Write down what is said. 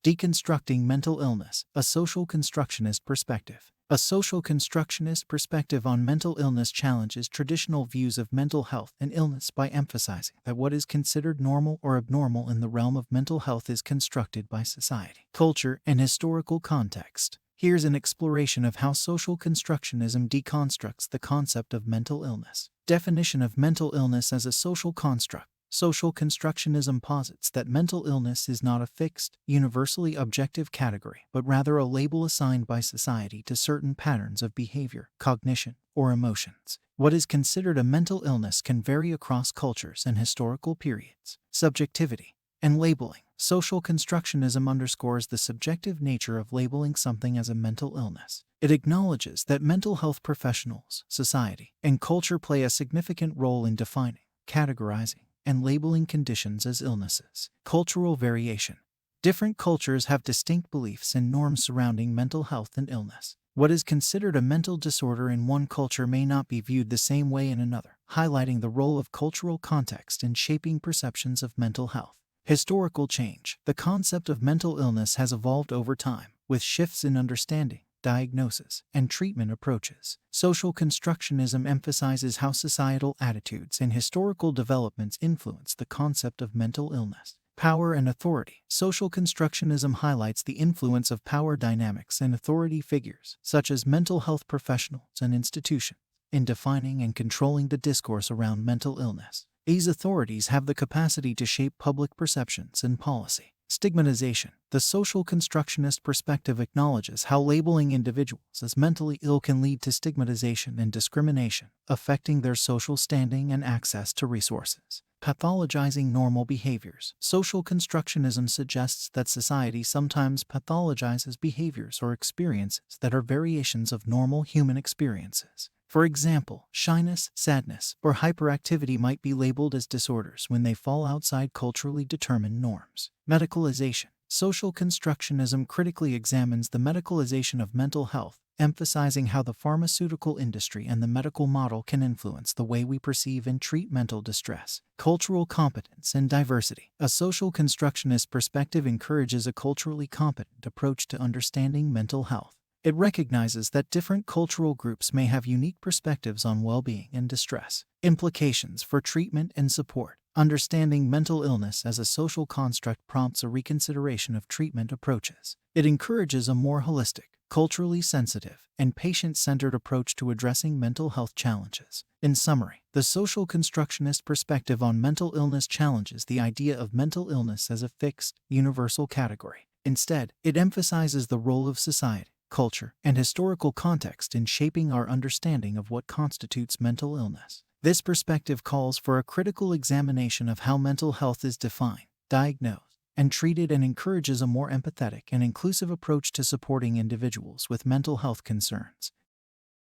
Deconstructing Mental Illness, a Social Constructionist Perspective. A social constructionist perspective on mental illness challenges traditional views of mental health and illness by emphasizing that what is considered normal or abnormal in the realm of mental health is constructed by society, culture, and historical context. Here's an exploration of how social constructionism deconstructs the concept of mental illness. Definition of mental illness as a social construct. Social constructionism posits that mental illness is not a fixed, universally objective category, but rather a label assigned by society to certain patterns of behavior, cognition, or emotions. What is considered a mental illness can vary across cultures and historical periods. Subjectivity and labeling. Social constructionism underscores the subjective nature of labeling something as a mental illness. It acknowledges that mental health professionals, society, and culture play a significant role in defining, categorizing, and labeling conditions as illnesses. Cultural variation. Different cultures have distinct beliefs and norms surrounding mental health and illness. What is considered a mental disorder in one culture may not be viewed the same way in another, highlighting the role of cultural context in shaping perceptions of mental health. Historical change. The concept of mental illness has evolved over time, with shifts in understanding, diagnosis, and treatment approaches. Social constructionism emphasizes how societal attitudes and historical developments influence the concept of mental illness. Power and authority. Social constructionism highlights the influence of power dynamics and authority figures, such as mental health professionals and institutions, in defining and controlling the discourse around mental illness. These authorities have the capacity to shape public perceptions and policy. Stigmatization. The social constructionist perspective acknowledges how labeling individuals as mentally ill can lead to stigmatization and discrimination, affecting their social standing and access to resources. Pathologizing normal behaviors. Social constructionism suggests that society sometimes pathologizes behaviors or experiences that are variations of normal human experiences. For example, shyness, sadness, or hyperactivity might be labeled as disorders when they fall outside culturally determined norms. Medicalization. Social constructionism critically examines the medicalization of mental health, emphasizing how the pharmaceutical industry and the medical model can influence the way we perceive and treat mental distress. Cultural competence and diversity. A social constructionist perspective encourages a culturally competent approach to understanding mental health. It recognizes that different cultural groups may have unique perspectives on well-being and distress. Implications for treatment and support. Understanding mental illness as a social construct prompts a reconsideration of treatment approaches. It encourages a more holistic, culturally sensitive, and patient-centered approach to addressing mental health challenges. In summary, the social constructionist perspective on mental illness challenges the idea of mental illness as a fixed, universal category. Instead, it emphasizes the role of society, culture, and historical context in shaping our understanding of what constitutes mental illness. This perspective calls for a critical examination of how mental health is defined, diagnosed, and treated, and encourages a more empathetic and inclusive approach to supporting individuals with mental health concerns.